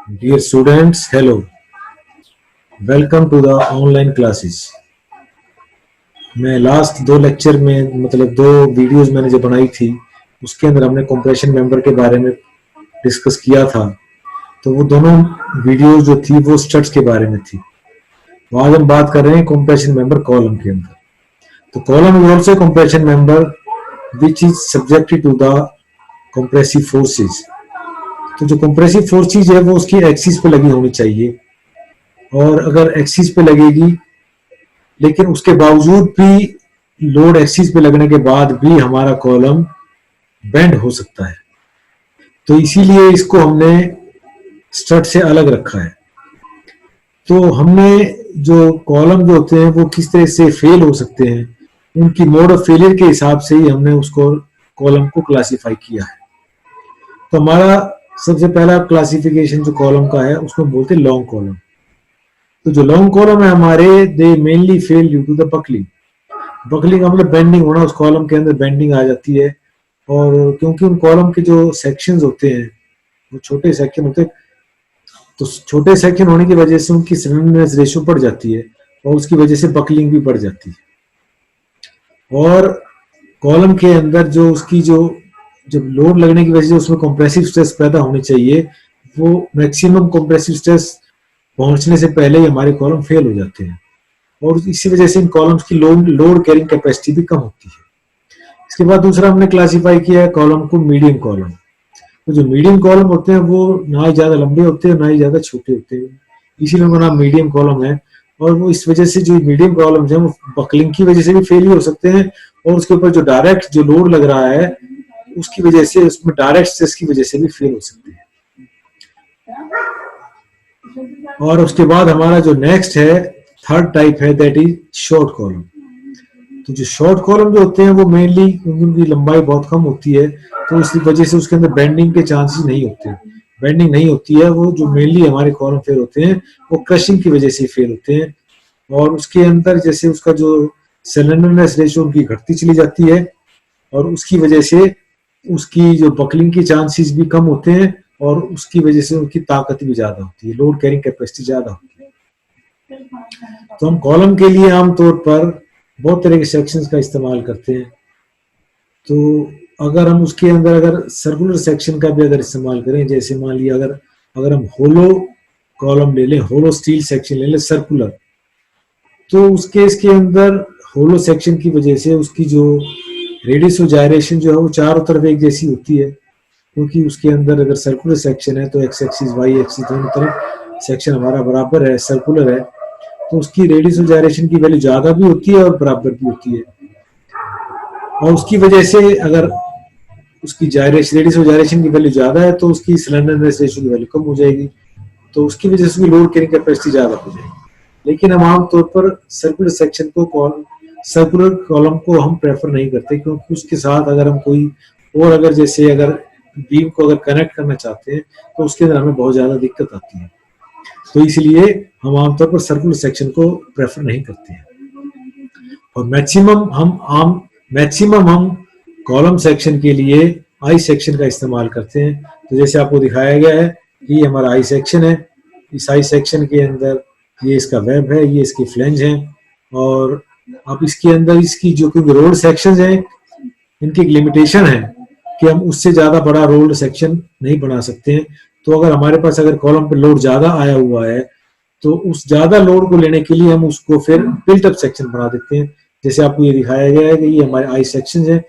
Dear students, hello. Welcome to the online classes. मैं last दो lecture में मतलब दो वीडियोस मैंने जो बनाई थी उसके अंदर हमने कंप्रेशन मेंबर के बारे में डिस्कस किया था। तो वो दोनों वीडियोस जो थी वो स्ट्रट्स के बारे में थी। तो आज हम बात कर रहे हैं कंप्रेशन मेंबर कॉलम के अंदर। तो column is also compression member which is subjected to the compressive forces. तो जो कंप्रेसिव फोर्सेस है वो उसकी एक्सिस पे लगी होनी चाहिए, और अगर एक्सिस पे लगेगी लेकिन उसके बावजूद भी लोड एक्सिस पे लगने के बाद भी हमारा कॉलम बेंड हो सकता है। तो इसीलिए इसको हमने स्ट्रट से अलग रखा है। तो हमने जो कॉलम जो होते हैं वो किस तरह से फेल हो सकते हैं, उनकी मोड ऑफ फेलियर के हिसाब से ही हमने उसको कॉलम को क्लासिफाई किया है। तो हमारा सबसे पहला क्लासिफिकेशन जो कॉलम का है उसको बोलते हैं लॉन्ग कॉलम। तो जो लॉन्ग कॉलम है हमारे, they mainly fail due to the buckling. Buckling का मतलब बेंडिंग होना, उस कॉलम के अंदर बेंडिंग आ जाती है। और क्योंकि उन कॉलम के जो सेक्शंस होते हैं वो छोटे सेक्शन होते हैं, तो छोटे सेक्शन होने की वजह से उनकी स्लैंडरनेस रेशियो बढ़ जाती है और उसकी वजह से बकलिंग भी बढ़ जाती है। और कॉलम के अंदर जो उसकी जो जब लोड लगने की वजह से उसमें कंप्रेसिव स्ट्रेस पैदा होनी चाहिए, वो मैक्सिमम कंप्रेसिव स्ट्रेस पहुंचने से पहले ही हमारे कॉलम फेल हो जाते हैं, और इसी वजह से इन कॉलम्स की लोड कैरिंग कैपेसिटी भी कम होती है। इसके बाद दूसरा हमने क्लासिफाई किया है कॉलम को मीडियम कॉलम। तो जो मीडियम कॉलम होते हैं वो ना ही ज्यादा लंबे होते हैं ना ही ज्यादा छोटे होते हैं, इसीलिए उनका नाम मीडियम कॉलम है। और वो इस वजह से जो मीडियम कॉलम है वो बकलिंग की वजह से भी फेल हो सकते हैं, और उसके ऊपर जो डायरेक्ट जो लोड लग रहा है उसकी वजह से, उसमें डायरेक्ट स्ट्रेस की वजह से भी फेल हो सकते हैं। और उसके बाद हमारा जो नेक्स्ट है थर्ड टाइप है, दैट इज शॉर्ट कॉलम। तो जो शॉर्ट कॉलम जो होते हैं वो मेनली उनकी लंबाई बहुत कम होती है, तो इसी वजह से उसके अंदर बेंडिंग के चांसेस नहीं होते, बेंडिंग नहीं होती है। वो जो मेनली हमारे कॉलम फेल होते हैं वो क्रशिंग की वजह से फेल होते हैं, और उसके अंदर जैसे उसका जो स्लैंडरनेस रेशियो उनकी घटती चली जाती है, और उसकी वजह से उसकी जो बकलिंग की चांसेस भी कम होते हैं, और उसकी वजह से उनकी ताकत भी ज्यादा होती है, लोड कैरिंग कैपेसिटी ज्यादा होती है। तो हम कॉलम के लिए आमतौर पर बहुत तरह के सेक्शंस का इस्तेमाल करते हैं। तो अगर हम उसके अंदर अगर सर्कुलर सेक्शन का भी अगर इस्तेमाल करें, जैसे मान लिया अगर अगर हम होलो कॉलम ले लें, होलो स्टील सेक्शन ले लें सर्कुलर, तो उस केस के अंदर होलो सेक्शन की वजह से उसकी जो रेडियस ऑफ जायरेशन जो है वो चारों तरफ एक जैसी होती है, क्योंकि उसके अंदर अगर सर्कुलर सेक्शन है तो एक्स एक्सिस वाई एक्सिस दोनों तरफ सेक्शन हमारा बराबर है, सर्कुलर है, तो उसकी रेडियस ऑफ जायरेशन की वैल्यू ज्यादा भी होती है और बराबर भी होती है। और उसकी वजह से अगर उसकी रेडियस ऑफ जायरेशन की वैल्यू ज्यादा है तो उसकी स्लैंडरनेस रेशियो की वैल्यू कम हो जाएगी, तो उसकी वजह से उसकी लोड कैरिंग कैपेसिटी ज्यादा हो जाएगी। लेकिन हम आमतौर पर सर्कुलर सेक्शन को सर्कुलर कॉलम को हम प्रेफर नहीं करते, क्योंकि उसके साथ अगर हम कोई और अगर जैसे अगर बीम को अगर कनेक्ट करना चाहते हैं तो उसके अंदर हमें बहुत ज्यादा दिक्कत आती है, तो इसलिए हम आमतौर पर सर्कुलर सेक्शन को प्रेफर नहीं करते हैं। और मैक्सिमम हम कॉलम सेक्शन के लिए आई सेक्शन का इस्तेमाल करते हैं। तो जैसे आपको दिखाया गया है कि ये हमारा आई सेक्शन है, इस आई सेक्शन के अंदर ये इसका वेब है, ये इसकी फ्लेंज है, और अब इसके अंदर इसकी जो क्योंकि रोड सेक्शन है इनकी एक लिमिटेशन है कि हम उससे ज्यादा बड़ा रोल्ड सेक्शन नहीं बना सकते हैं। तो अगर हमारे पास अगर कॉलम पे लोड ज्यादा आया हुआ है तो उस ज्यादा लोड को लेने के लिए हम उसको फिर बिल्ट अप सेक्शन बना देते हैं। जैसे आपको ये दिखाया गया है कि ये हमारे आई सेक्शन है,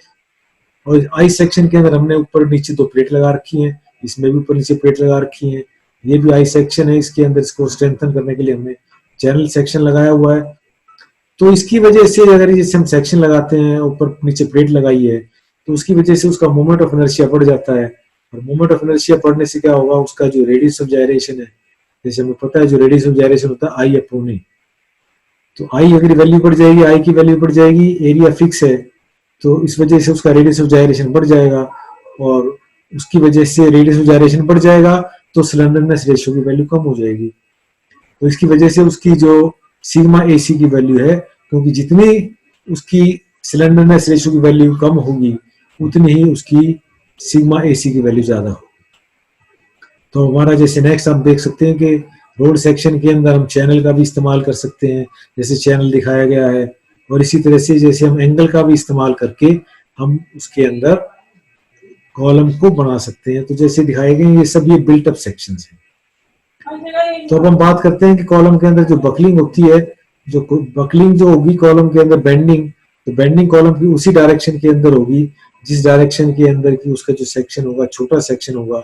और आई सेक्शन के अंदर हमने ऊपर नीचे दो प्लेट लगा रखी है, इसमें भी ऊपर नीचे प्लेट लगा रखी है। ये भी आई सेक्शन है, इसके अंदर इसको स्ट्रेंथन करने के लिए हमने चैनल सेक्शन लगाया हुआ है। तो इसकी वजह से अगर जैसे हम सेक्शन लगाते हैं ऊपर नीचे प्लेट लगाई है तो उसकी वजह से उसका मोमेंट ऑफ इनर्शिया बढ़ जाता है, और मोमेंट ऑफ इनर्शिया बढ़ने से क्या होगा, उसका जो रेडियस ऑफ जायरेशन है, जैसे हमें पता है जो रेडियस ऑफ जायरेशन होता है आई अपॉन ए, तो आई अगर वैल्यू बढ़ जाएगी, आई की वैल्यू बढ़ जाएगी, एरिया फिक्स है, तो इस वजह से उसका रेडियस ऑफ जायरेशन बढ़ जाएगा, और उसकी वजह से रेडियस ऑफ जायरेशन बढ़ जाएगा तो स्लेंडरनेस रेशियो की वैल्यू कम हो जाएगी। तो इसकी वजह से उसकी जो सिग्मा एसी की वैल्यू है, क्योंकि जितनी उसकी स्लेंडरनेस रेशियो की वैल्यू कम होगी उतनी ही उसकी सिग्मा एसी की वैल्यू ज्यादा होगी। तो हमारा जैसे नेक्स्ट आप देख सकते हैं कि रोड सेक्शन के अंदर हम चैनल का भी इस्तेमाल कर सकते हैं, जैसे चैनल दिखाया गया है, और इसी तरह से जैसे हम एंगल का भी इस्तेमाल करके हम उसके अंदर कॉलम को बना सकते हैं। तो जैसे दिखाए गए ये सब ये बिल्ट अप सेक्शंस हैं। तो अब हम बात करते हैं कि कॉलम के अंदर जो बकलिंग होती है, जो बकलिंग जो होगी कॉलम के अंदर बेंडिंग, तो बेंडिंग कॉलम की उसी डायरेक्शन के अंदर होगी जिस डायरेक्शन के अंदर की उसका जो सेक्शन होगा छोटा सेक्शन होगा।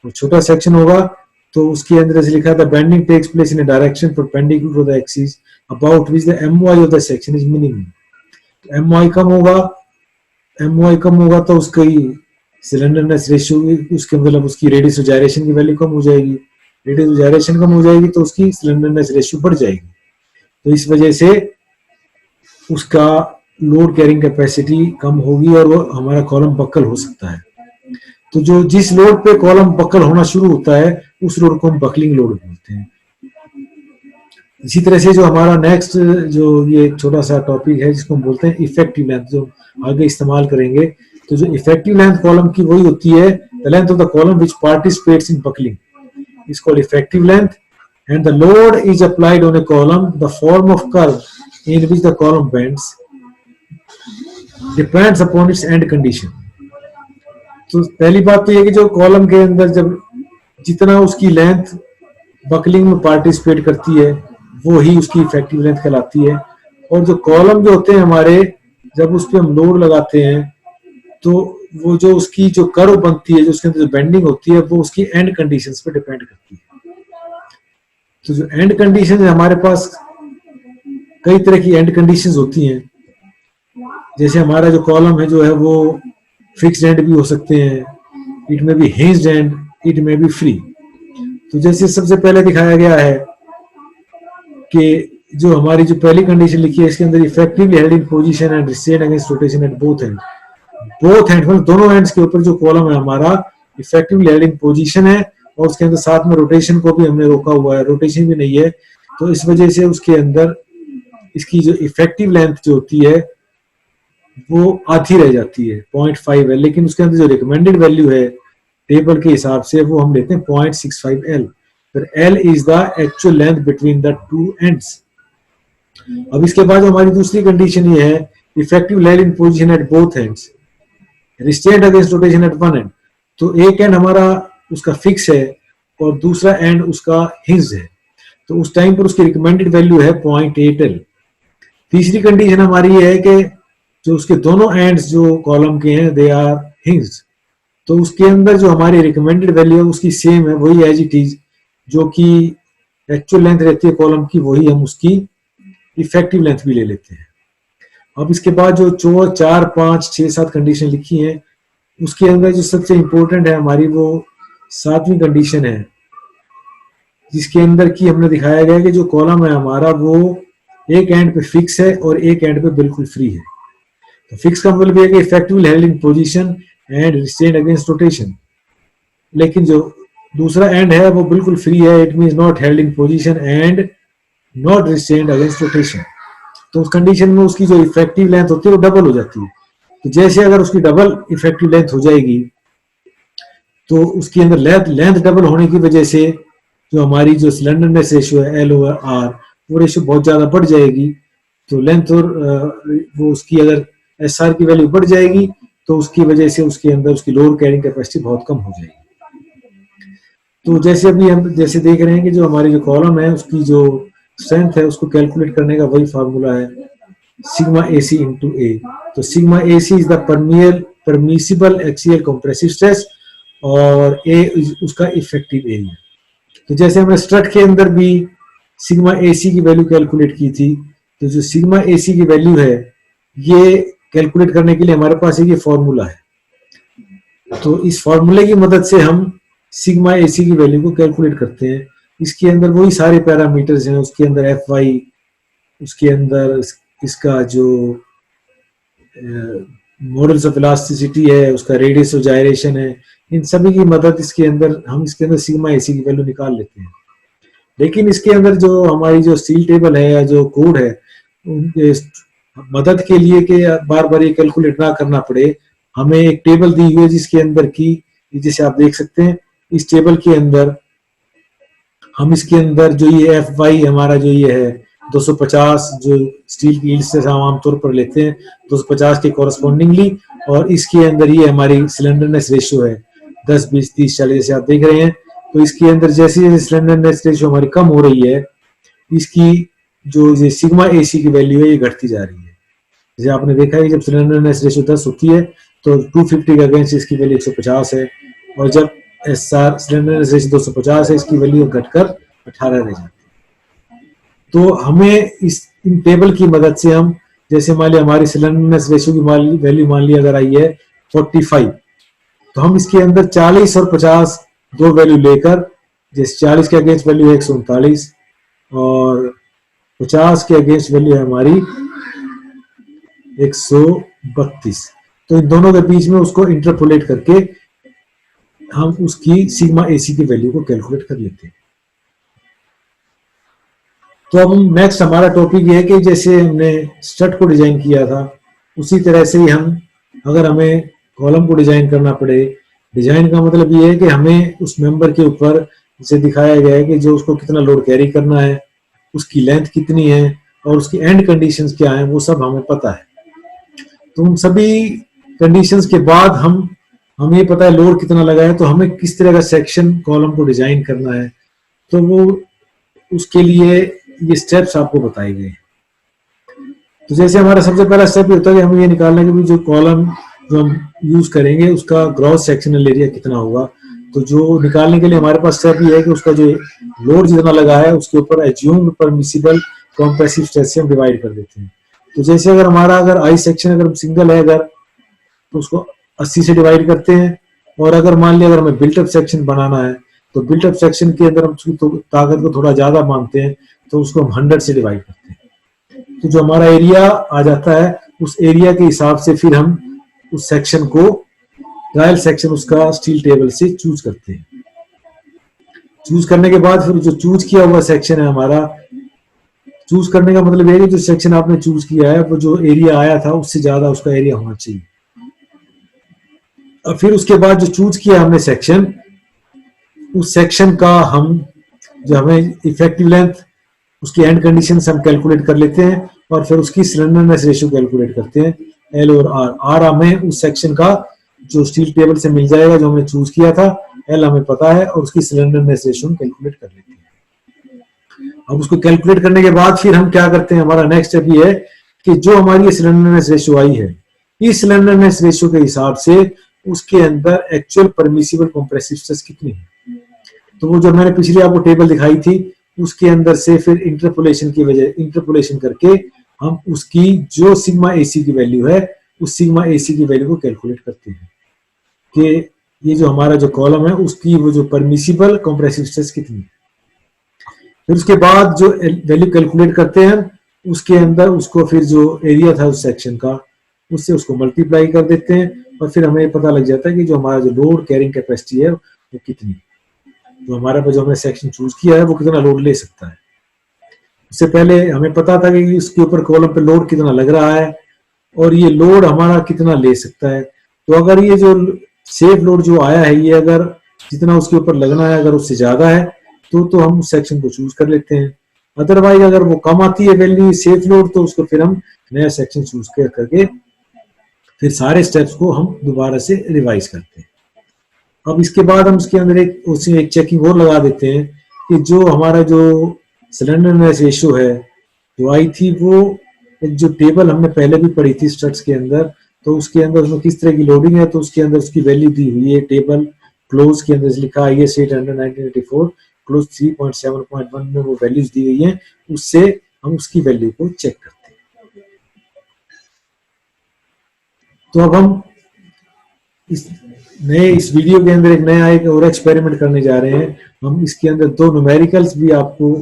और छोटा सेक्शन होगा तो उसके अंदर जैसे लिखा था bending takes place in a direction perpendicular to the axis about which the MOI of the section is minimum. तो एमओआई कम होगा, एमओआई कम होगा तो उसकी सिलेंडरनेस रेशियो, उसके मतलब उसकी रेडियस ऑफ जायरेशन की वैल्यू कम हो जाएगी, रेडियस ऑफ जायरेशन कम हो जाएगी तो उसकी सिलेंडरनेस रेशियो बढ़ जाएगी। तो इस वजह से उसका लोड कैरिंग कैपेसिटी कम होगी और वो हमारा कॉलम बक्कल हो सकता है। तो जो जिस लोड पे कॉलम बक्कल होना शुरू होता है उस लोड को हम बकलिंग लोड बोलते हैं। इसी तरह से जो हमारा नेक्स्ट जो ये छोटा सा टॉपिक है जिसको हम बोलते हैं इफेक्टिव लेंथ, जो आगे इस्तेमाल करेंगे। तो जो इफेक्टिव लेंथ कॉलम की वही होती है the length of the column which participates in buckling is called effective length, and the load is applied on a column. The form of curve in which the column bends depends upon its end condition. तो पहली बात तो ये कि जो column के अंदर जब जितना उसकी लेंथ बकलिंग में पार्टिसिपेट करती है वो ही उसकी इफेक्टिव लेंथ कहलाती है। और जो कॉलम जो होते हैं हमारे, जब उस पर हम लोड लगाते हैं तो वो जो उसकी जो कर्व बनती है, जो उसके अंदर जो बेंडिंग होती है, वो उसकी एंड कंडीशंस पे डिपेंड करती है। तो जो एंड कंडीशन है हमारे पास कई तरह की एंड कंडीशंस होती हैं। जैसे हमारा जो कॉलम है जो है वो फिक्स्ड एंड भी हो सकते हैं, इट में बी हिंज्ड एंड, इट में बी फ्री। तो जैसे सबसे पहले दिखाया गया है कि जो हमारी जो पहली कंडीशन लिखी है इसके अंदर effectively held in position and restrained against rotation at both and, both hand मतलब दोनों हैंड्स के ऊपर जो कॉलम है हमारा इफेक्टिवली हेल्ड इन पोजीशन है और उसके अंदर साथ में रोटेशन को भी हमने रोका हुआ है, रोटेशन भी नहीं है। तो इस वजह से उसके अंदर इसकी जो इफेक्टिव लेंथ जो होती है वो आधी रह जाती है, 0.5 है, लेकिन उसके अंदर जो रिकमेंडेड वैल्यू है टेबल के हिसाब से वो हम लेते हैं 0.65 L, फिर L is the actual length between the two ends. अब इसके बाद हमारी दूसरी कंडीशन ये है effective length in position eight both ends restraint against rotation eight one and. तो एक एंड हमारा उसका फिक्स है और दूसरा एंड उसका हिंज है, तो उस टाइम पर उसकी रिकमेंडेड वैल्यू है 0.8 L। तीसरी कंडीशन हमारी ये है कि जो उसके दोनों एंड्स जो कॉलम के हैं दे आर हिंज्ड, तो उसके अंदर जो हमारी रिकमेंडेड वैल्यू है उसकी सेम है, वही एज इट इज, जो कि एक्चुअल लेंथ रहती है कॉलम की वही हम उसकी इफेक्टिव लेंथ भी ले लेते हैं। अब इसके बाद जो 4, 5, 6, 7 कंडीशन लिखी हैं उसके अंदर जो सबसे इंपॉर्टेंट है हमारी वो 7वीं कंडीशन है, जिसके अंदर की हमने दिखाया गया कि जो कॉलम है हमारा वो एक एंड पे फिक्स है और एक एंड पे बिल्कुल फ्री है। तो फिक्स का मतलब ये है कि effectively held in position and restrained against rotation, लेकिन जो दूसरा एंड है वो बिल्कुल फ्री है, it means not held in position and not restrained against rotation. तो उस कंडीशन में उसकी जो इफेक्टिव लेंथ होती है वो डबल हो जाती है। तो जैसे अगर उसकी डबल इफेक्टिव लेंथ हो जाएगी तो उसके अंदर लेंथ डबल होने की वजह से जो हमारी जो सिलेंडरनेस रेशियो है L ओवर R वो रेशियो बहुत ज्यादा बढ़ जाएगी। तो लेंथ और वो उसकी अगर SR की वैल्यू बढ़ जाएगी तो उसकी वजह से उसके अंदर उसकी लोड कैरिंग कैपेसिटी बहुत कम हो जाएगी। तो जैसे अभी हम जैसे देख रहे हैं कि जो हमारी जो कॉलम है उसकी जो स्ट्रेंथ है उसको कैलकुलेट करने का वही फार्मूला है सिग्मा AC इंटू A। तो sigma AC is the permissible axial compressive stress और A उसका इफेक्टिव एरिया। तो जैसे हमने स्ट्रट के अंदर भी सिग्मा AC की वैल्यू कैलकुलेट की थी, तो जो सिग्मा AC की वैल्यू है ये कैलकुलेट करने के लिए हमारे पास ये फॉर्मूला है। तो इस फॉर्मूले की मदद से हम सिग्मा AC की वैल्यू को कैलकुलेट करते हैं। इसके अंदर वही सारे पैरामीटर्स हैं, उसके अंदर Fy, उसके अंदर इसका जो मॉडल्स ऑफ इलास्टिसिटी है, उसका रेडियस ऑफ जायरेशन है, इन सभी की मदद इसके अंदर हम इसके अंदर सिग्मा AC की वैल्यू निकाल लेते हैं। लेकिन इसके अंदर जो हमारी जो स्टील टेबल है या जो कोड है उनके मदद के लिए कि बार बार ये कैलकुलेट ना करना पड़े, हमें एक टेबल दी हुई है जिसके अंदर की जैसे आप देख सकते हैं इस टेबल के अंदर हम इसके अंदर जो ये एफ वाई हमारा जो ये है 250 जो स्टील की ईल्ड से हम आमतौर पर लेते हैं 250 के कॉरस्पॉन्डिंगली, और इसके अंदर ये हमारी सिलेंडरनेस रेशियो है 10 20 30 40 जैसे आप देख रहे हैं। तो इसके अंदर जैसे जैसे सिलेंडरनेस रेशियो हमारी कम हो रही है, इसकी जो ये सिग्मा एसी की वैल्यू है ये घटती जा रही है। जैसे आपने देखा है जब सिलेंडरनेस रेशियो 10 होती है तो 250 के अगेंस्ट इसकी वैल्यू 150 है, और जब एसआर सिलेंडरनेस रेशियो 250 है इसकी वैल्यू घटकर 18 रह जाती है। तो हमें इस इन टेबल की मदद से हम जैसे मान लिया हमारी सिलेंडरनेस रेशियो की वैल्यू मान लिया अगर आई है 45, तो हम इसके अंदर 40 और 50 दो वैल्यू लेकर, जैसे 40 के अगेंस्ट वैल्यू है 139 और 50 के अगेंस्ट वैल्यू है हमारी 132, तो इन दोनों के बीच में उसको इंटरपोलेट करके हम उसकी सिग्मा एसी की वैल्यू को कैलकुलेट कर लेते हैं। तो अब नेक्स्ट हमारा टॉपिक ये है कि जैसे हमने स्ट्रट को डिजाइन किया था उसी तरह से ही हम अगर हमें कॉलम को डिजाइन करना पड़े, डिजाइन का मतलब ये है कि हमें उस मेंबर के ऊपर जैसे दिखाया गया है कि जो उसको कितना लोड कैरी करना है, उसकी लेंथ कितनी है और उसकी एंड कंडीशंस क्या है वो सब हमें पता है। तो उन सभी कंडीशंस के बाद हमें ये पता है लोड कितना लगा है, तो हमें किस तरह का सेक्शन कॉलम को डिजाइन करना है, तो वो उसके लिए ये स्टेप्स आपको बताए गए। तो जैसे हमारा सबसे पहला स्टेप ये होता है कि हमें ये निकालना है कि जो कॉलम जो हम यूज करेंगे उसका ग्रॉस सेक्शनल एरिया कितना होगा। तो जो निकालने के लिए हमारे पास स्टेप ये है कि उसका जो लोड जितना लगा है उसके ऊपर एज्यूम्ड परमिसिबल कॉम्प्रेसिव स्ट्रेस से हम डिवाइड कर देते हैं। तो जैसे अगर आई सेक्शन अगर सिंगल है अगर, तो उसको 80 से डिवाइड करते हैं, और अगर मान लिया अगर हमें बिल्टअप सेक्शन बनाना है तो बिल्टअप सेक्शन के अंदर हम उसकी ताकत को थोड़ा ज्यादा मानते हैं तो उसको हम 100 से डिवाइड करते हैं। तो जो हमारा एरिया आ जाता है उस एरिया के हिसाब से फिर हम उस सेक्शन को ट्रायल सेक्शन उसका स्टील टेबल से चूज करते हैं। चूज करने के बाद फिर जो चूज किया हुआ सेक्शन है हमारा, चूज करने का मतलब ये है कि जो सेक्शन आपने चूज किया है वो जो एरिया आया था उससे ज्यादा उसका एरिया होना चाहिए। और फिर उसके बाद जो चूज किया हमने सेक्शन, उस सेक्शन का हम जो हमें इफेक्टिव लेंथ उसकी एंड कंडीशन हम कैलकुलेट कर लेते हैं, और फिर उसकी सिलेंडरनेस रेशियो कैलकुलेट करते हैं एल और आर हमें उस सेक्शन का जो स्टील टेबल से मिल जाएगा जो हमने चूज किया था, एल हमें पता है और उसकी सिलेंडरनेस रेशियो कैलकुलेट कर लेते हैं। अब उसको कैलकुलेट करने के बाद फिर हम क्या करते हैं, हमारा नेक्स्ट स्टेप ये है कि जो हमारी सिलेंडरनेस रेशियो आई है इस सिलेंडरनेस रेशियो के हिसाब से उसके अंदर एक्चुअल परमिसिबल कंप्रेसिव स्ट्रेस कितनी है। तो वो जो मैंने पिछली आपको टेबल दिखाई थी उसके अंदर से फिर इंटरपोलेशन करके हम उसकी जो सिग्मा एसी की वैल्यू है उस सिग्मा एसी की वैल्यू को कैलकुलेट करते हैं कि ये जो हमारा जो कॉलम है उसकी वो जो परमिसिबल कंप्रेसिव स्ट्रेस कितनी है। फिर उसके बाद जो वैल्यू कैलकुलेट करते हैं उसके अंदर उसको फिर जो एरिया था उस सेक्शन का उससे उसको मल्टीप्लाई कर देते हैं, और फिर हमें पता लग जाता है कि जो हमारा जो लोड कैरिंग कैपेसिटी है वो कितनी, जो हमारे पास जो हमने सेक्शन चूज किया है वो कितना लोड ले सकता है। उससे पहले हमें पता था कि इसके ऊपर कॉलम पे लोड कितना लग रहा है और ये लोड हमारा कितना ले सकता है। तो अगर ये जो सेफ लोड जो आया है ये अगर जितना उसके ऊपर लगना है अगर उससे ज्यादा है तो हम उस सेक्शन को चूज कर लेते हैं। अदरवाइज अगर वो कम आती है वैल्यू सेफ लोड तो उसको फिर हम नया सेक्शन चूज करके फिर सारे स्टेप्स को हम दोबारा से रिवाइज करते हैं। अब इसके बाद हम उसके अंदर एक चेकिंग और लगा देते हैं कि जो हमारा जो सिलेंडरनेस रेशियो है जो आई थी वो एक जो टेबल हमने पहले भी पढ़ी थी स्ट्रट्स के अंदर, तो उसके अंदर उसमें किस तरह की लोडिंग है तो उसके अंदर उसकी वैल्यू दी हुई है टेबल क्लोज के अंदर लिखा है IS 800/1984 क्लोज 3.7.1 में वो वैल्यूज दी गई है, उससे हम उसकी वैल्यू को चेक करते हैं। तो अब हम इस वीडियो के अंदर एक और एक्सपेरिमेंट करने जा रहे हैं। हम इसके अंदर दो न्यूमेरिकल्स भी आपको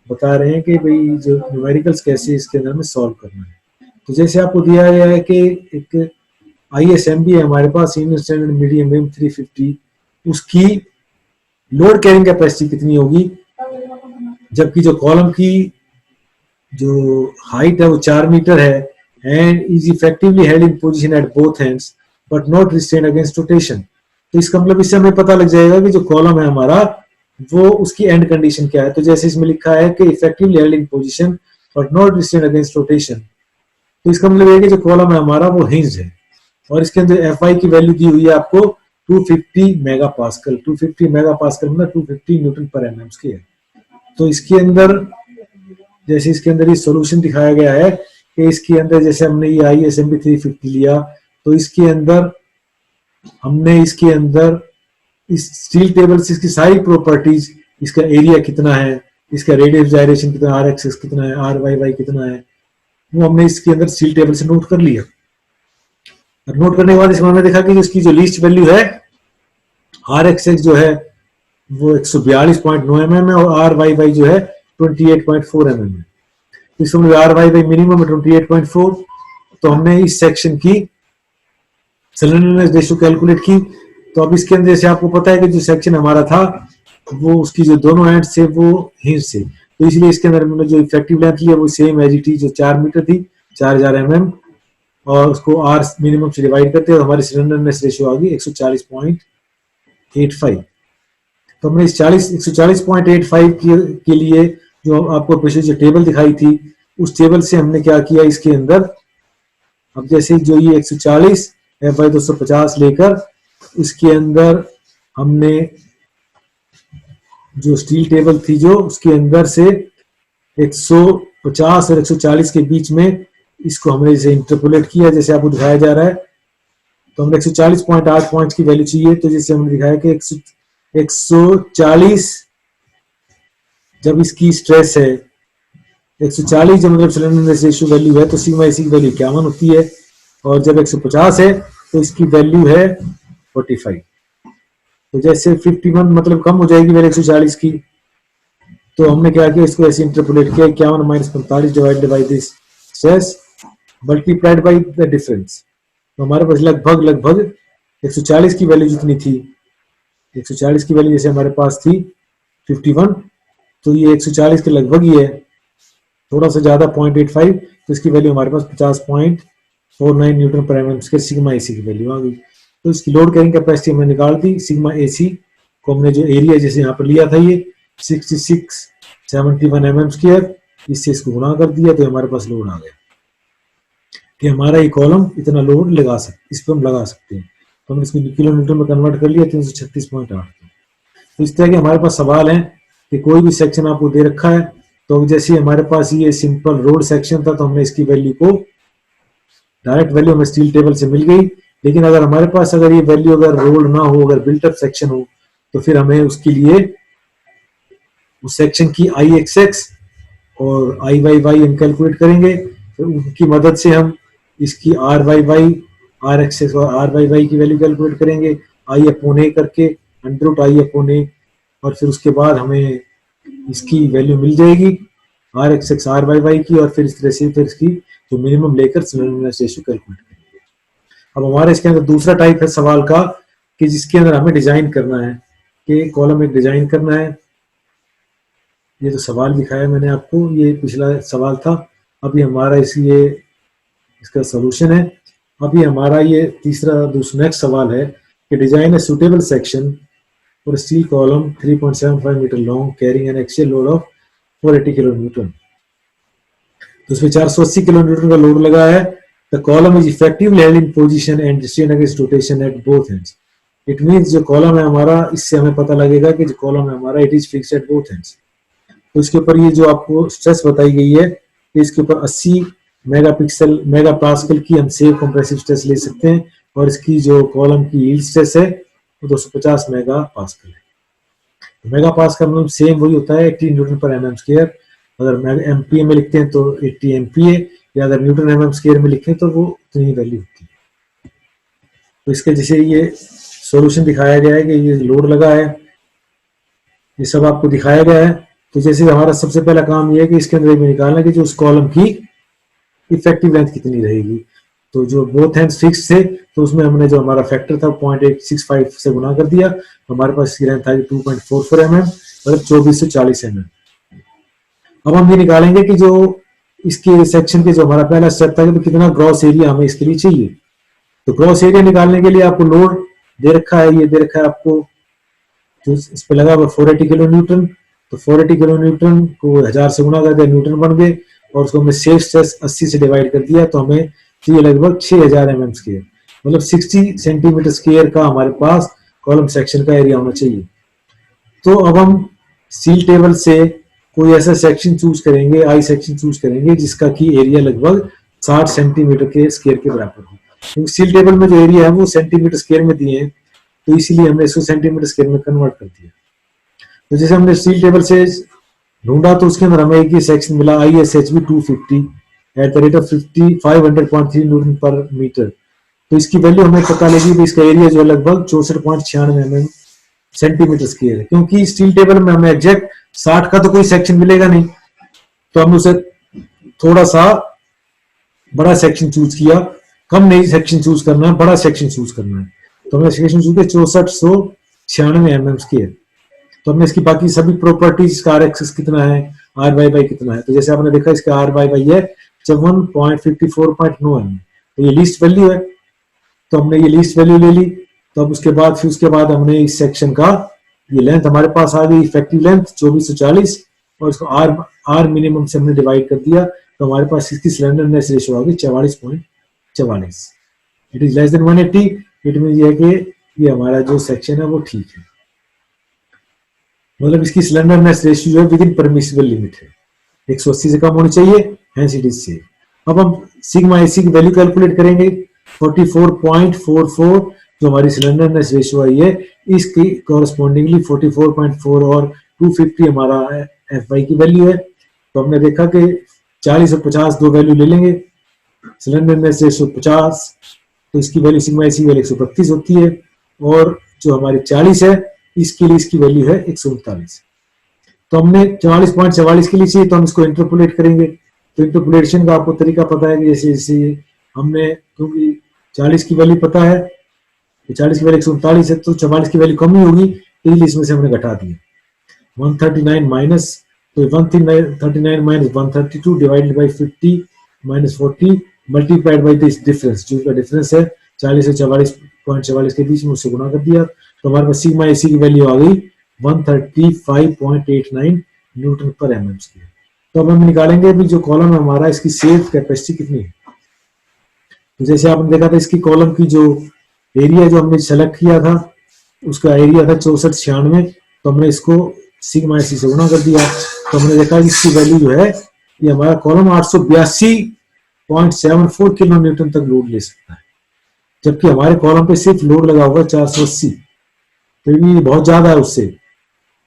बता रहे हैं कि भाई जो न्यूमेरिकल्स कैसे इसके अंदर में सॉल्व करना है। तो जैसे आपको दिया गया है कि एक ISMB है हमारे पास इंडियन स्टैंडर्ड मीडियम वेव 350, उसकी लोड कैरिंग कैपेसिटी कितनी होगी, जबकि जो कॉलम की जो हाइट है वो 4 मीटर है and is effectively held in position eight both ends but not restrain against rotation. तो इसका मतलब इससे हमें पता लग जाएगा कि जो कॉलम है हमारा वो उसकी एंड कंडीशन क्या है। तो जैसे इसमें लिखा है कि इफेक्टिवली हेल्ड इन पोजीशन और नॉट रिस्ट्रेन अगेंस्ट रोटेशन, तो इसका मतलब है कि जो कॉलम है हमारा वो हिंज्ड है, और इसके अंदर एफ आई की वैल्यू दी हुई है आपको 250 मेगा पास्कल। 250 मेगा पास्कल मतलब 250 न्यूटन पर एम एम स्क्वायर। तो इसके अंदर जैसे इसके अंदर ये सॉल्यूशन दिखाया गया है कि इसके अंदर जैसे हमने ये आई एस एम बी 350 लिया, तो इसके अंदर हमने इसके अंदर इस स्टील टेबल से इसकी सारी प्रॉपर्टीज, इसका एरिया कितना है, इसका रेडियस जायरेशन कितना, आर एक्सेस कितना है, आर वाई वाई कितना है, वो हमने इसके अंदर स्टील टेबल से नोट कर लिया। और नोट करने के बाद इसमें हमने देखा कि इसकी जो लीस्ट वैल्यू है आर एक्सेस जो है वो 142.9 mm है, और आर वाई वाई जो है 28.4 mm है। तो इसमें आर वाई वाई मिनिमम है 28.4। तो हमने इस सेक्शन की स्लैंडरनेस रेशियो कैलकुलेट की। तो अब इसके अंदर जैसे आपको पता है कि जो सेक्शन हमारा था वो उसकी जो दोनों एंड से वो हिंज से, तो इसलिए इसके अंदर हमने जो इफेक्टिव लेंथ लिया वो सेम एज इट इज जो 4 मीटर थी 4000 mm, और उसको आर मिनिमम से डिवाइड करते हैं तो हमारी स्लैंडरनेस रेशियो आ गई 140.85। तो हमने इस 140.85 के लिए जो आपको पिछले जो टेबल दिखाई थी उस टेबल से हमने क्या किया इसके अंदर, अब जैसे जो ये 140 एफ बाई 250 लेकर इसके अंदर हमने जो स्टील टेबल थी जो उसके अंदर से 150 और 140 के बीच में इसको हमने जैसे इंटरपोलेट किया जैसे आपको दिखाया जा रहा है। तो हमने 140.8 पॉइंट्स की वैल्यू चाहिए, तो जैसे हमने दिखाया कि 140 जब इसकी स्ट्रेस है 140 जब मतलब स्लैंडरनेस रेशियो वैल्यू है तो सिग्मा एसी की वैल्यू 51 होती है, और जब 150 है तो इसकी वैल्यू है 45। तो जैसे 51 मतलब कम हो जाएगी वैल्यू 140 की, तो हमने क्या किया इसको ऐसे इंटरपोलेट किया 51 minus 45 divided by this stress multiplied by the difference. तो हमारे पास लगभग 140 की वैल्यू जितनी थी, 140 की वैल्यू जैसे हमारे पास थी 51, तो ये 140 के लगभग ही है, थोड़ा सा ज्यादा 0.85, तो इसकी वैल्यू हमारे पास 50.49 न्यूटन पर एम स्क्वायर सिग्मा एसी की वैल्यू आ गई। तो इसकी लोड कैरिंग कैपेसिटी हमने निकाल दी, सिग्मा एसी को हमने जो एरिया जैसे यहाँ पर लिया था ये 6671 mm स्क्वायर, इससे इसको गुणा कर दिया तो हमारे पास लोड आ गया कि हमारा ये कॉलम इतना लोड लगा सकते, इस पर हम लगा सकते हैं। तो हमने इसको किलो न्यूटन में कन्वर्ट कर लिया 336.8। तो इस तरह के हमारे पास सवाल हैं कि कोई भी सेक्शन आपको दे रखा है, तो जैसे हमारे पास ये सिंपल रोड सेक्शन था तो हमने इसकी वैल्यू को डायरेक्ट वैल्यू हमें स्टील टेबल से मिल गई, लेकिन अगर हमारे पास अगर ये वैल्यू अगर रोड ना हो, अगर बिल्ट अप सेक्शन हो, तो फिर हमें उसके लिए उस सेक्शन की आई एक्स एक्स और आई वाई वाई हम कैलकुलेट करेंगे, फिर उनकी मदद से हम इसकी r y y, r x x और आर वाई वाई की वैल्यू कैलकुलेट करेंगे आई अपॉन ए करके, under root I upon A, और फिर उसके बाद हमें इसकी वैल्यू मिल जाएगी r x x r y y की, और फिर इस तरह से फिर इसकी जो मिनिमम लेकर स्लैंडरनेस रेशियो कैलकुलेट करेंगे। अब हमारे इसके अंदर दूसरा टाइप है सवाल का कि जिसके अंदर हमें डिजाइन करना है कि कॉलम एक डिजाइन करना है। ये जो सवाल दिखाया मैंने आपको ये पिछला सवाल था, अभी हमारा इसलिए इसका सोल्यूशन है। अभी हमारा ये तीसरा नेक्स्ट सवाल है कि design a suitable section for steel column 3.75 metre long carrying an axial load of 480 kilo newton. तो उसमें 480 किलो न्यूटन का लोड लगा है। The column is effectively held in position and restrain against rotation at both ends. It means जो column है हमारा, इससे हमें पता लगेगा कि जो कॉलम है हमारा it is fixed at both ends. तो इसके ऊपर ये जो आपको स्ट्रेस बताई गई है कि इसके ऊपर 80 मेगा पास्कल की हम सेव कंप्रेसिव स्ट्रेस ले सकते हैं, और इसकी जो कॉलम की यील्ड स्ट्रेस है वो 250 मेगा पास्कल है। मेगा पास्कल मतलब सेम वही होता है 18 न्यूटन पर एम एम स्क्वायर। अगर एमपीए में लिखते हैं तो 80 एमपीए, या अगर न्यूटन एम एम स्क्वायर में लिखें तो वो उतनी वैल्यू होती है। तो इसके जैसे ये सॉल्यूशन दिखाया गया है कि ये लोड लगा है, ये सब आपको दिखाया गया है। तो जैसे हमारा सबसे पहला काम ये है कि इसके अंदर में निकालना कि जो उस कॉलम की इफेक्टिव लेंथ कितनी रहेगी। तो जो बोथ हैंड्स फिक्स थे तो उसमें हमने जो हमारा फैक्टर था 0.865 से गुना कर दिया, तो हमारे पास इसकी लेंथ आई 2.44 mm, मतलब 2440 mm। अब हम ये निकालेंगे कि जो इसके सेक्शन के जो हमारा पहला स्टेप था कि तो कितना ग्रॉस एरिया हमें इसके लिए चाहिए। तो ग्रॉस एरिया निकालने के लिए आपको लोड दे रखा है, ये दे रखा है आपको, तो इस पे लगा हुआ 480 किलो न्यूटन, तो 480 किलो न्यूटन को 1000 से गुणा कर दिया, न्यूटन बन गए, और उसको हमने सेफ स्ट्रेस 80 से डिवाइड कर दिया, तो हमें चाहिए लगभग 6000 mm स्क्वायर, मतलब 60 सेंटीमीटर स्क्वायर का हमारे पास कॉलम सेक्शन का एरिया होना चाहिए। तो अब हम सील टेबल से कोई ऐसा सेक्शन चूज करेंगे, आई सेक्शन चूज करेंगे जिसका की एरिया लगभग 60 सेंटीमीटर के स्क्वायर के बराबर हो, क्योंकि सील टेबल में जो एरिया है वो सेंटीमीटर स्क्वायर में दिए हैं, तो इसीलिए हमने इसको सेंटीमीटर स्क्वायर में कन्वर्ट कर दिया। तो जैसे हमने सील टेबल से ढूंढा, तो उसके अंदर हमें एक ही सेक्शन मिला, ISHB 250 at the rate of 500.3 Newton पर मीटर। तो इसकी वैल्यू हमें पता लगी कि इसका एरिया जो लगभग 64.96 mm सेंटीमीटर स्क्वायर है, क्योंकि स्टील टेबल में हमें एग्जैक्ट 60 का तो कोई सेक्शन मिलेगा नहीं, तो हमने उसे थोड़ा सा बड़ा सेक्शन चूज किया, कम नहीं सेक्शन चूज करना है, बड़ा सेक्शन चूज करना है, तो हमने सेक्शन चूज किया 6496 mm स्क्वायर। तो हमने इसकी बाकी सभी प्रॉपर्टीज, इसका आर एक्सिस कितना है, आर वाई बाई कितना है, तो जैसे आपने देखा इसका आर वाई बाई है 1.54.9 mm, तो ये लीस्ट वैल्यू है, तो हमने ये लीस्ट वैल्यू ले ली। तो अब उसके बाद हमने इस सेक्शन का ये लेंथ हमारे पास आ गई, इफेक्टिव लेंथ 2440, और इसको आर मिनिमम से हमने डिवाइड कर दिया, तो हमारे पास इसकी स्लेंडरनेस रेशियो आ गई 44.44। It is less than 180, it mean ये है कि ये हमारा जो सेक्शन है वो ठीक है, मतलब इसकी स्लेंडरनेस रेशियो जो है विद इन परमिसिबल लिमिट है, 180 से कम होनी चाहिए, हेंस इट इज सेफ। अब हम सिग्मा एसी की वैल्यू कैलकुलेट करेंगे, 44.44 जो हमारी सिलेंडरनेस रेशियो आई है, इसकी कॉरस्पॉन्डिंगली 44.4 और 250 हमारा एफ की वैल्यू है। तो हमने देखा कि 40 और 50 दो वैल्यू ले लेंगे, सिलेंडरनेस रेशियो 50, तो इसकी वैल्यू सिग्मा एसी वैल्यू 132 होती है, और जो हमारी 40 है इसके लिए इसकी वैल्यू है 139। तो हमने 44.44 के लिए चाहिए, तो हम इसको इंटरपोलेट करेंगे। तो इंटरपोलेशन का आपको तरीका पता है कि जैसे जैसे हमने, क्योंकि 40 की वैल्यू पता है, तो 40 की वैल्यू 139 है, तो 44 की वैल्यू कम ही होगी, इसलिए इसमें से हमने घटा दिया 139 माइनस, तो 139 minus 132 divided by 50 minus 40 multiplied by this difference, जो का डिफरेंस है 40 से 44.44 के बीच में, उससे गुणा कर दिया, तो हमारे पास सिग्मा एसी की वैल्यू आ गई 135.89 न्यूटन पर एमएम स्क्वायर। तो अब हम निकालेंगे भी जो कॉलम है हमारा, इसकी सेफ कैपेसिटी कितनी है। तो जैसे आपने देखा था इसकी कॉलम की जो एरिया जो हमने सेलेक्ट किया था, उसका एरिया था 6496, तो हमने इसको सिग्मा एसी से गुणा कर दिया, तो हमने देखा कि इसकी वैल्यू जो है, ये हमारा कॉलम 882.74 किलो न्यूटन तक लोड ले सकता है, जबकि हमारे कॉलम पे सिर्फ लोड लगा हुआ 480, तो ये बहुत ज्यादा है उससे,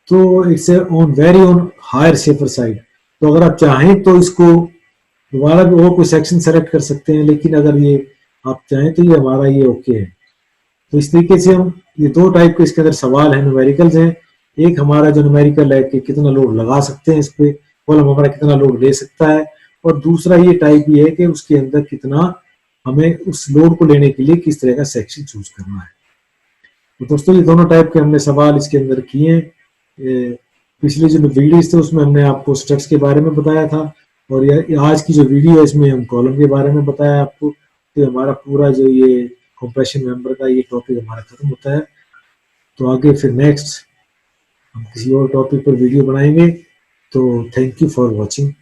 तो it's on very on higher safer side. तो अगर आप चाहें तो इसको दोबारा भी और कोई सेक्शन सेलेक्ट कर सकते हैं, लेकिन अगर ये आप चाहें तो ये हमारा ये ओके है। तो इस तरीके से हम, ये दो टाइप के इसके अंदर सवाल है, न्यूमेरिकल्स हैं, एक हमारा जो न्यूमेरिकल है कि कितना लोड लगा सकते हैं इस पे, कॉलम हमारा कितना लोड ले सकता है, और दूसरा ये टाइप ये है कि उसके अंदर कितना हमें उस लोड को लेने के लिए किस तरह का सेक्शन चूज करना है। तो दोस्तों ये दोनों टाइप के हमने सवाल इसके अंदर किए हैं। पिछले जो वीडियोस थे उसमें हमने आपको स्ट्रक्स के बारे में बताया था, और ये आज की जो वीडियो है इसमें हम कॉलम के बारे में बताया आपको। तो हमारा पूरा जो ये कंप्रेशन मेंबर का ये टॉपिक हमारा खत्म होता है। तो आगे फिर नेक्स्ट हम किसी और टॉपिक पर वीडियो बनाएंगे। तो थैंक यू फॉर वॉचिंग।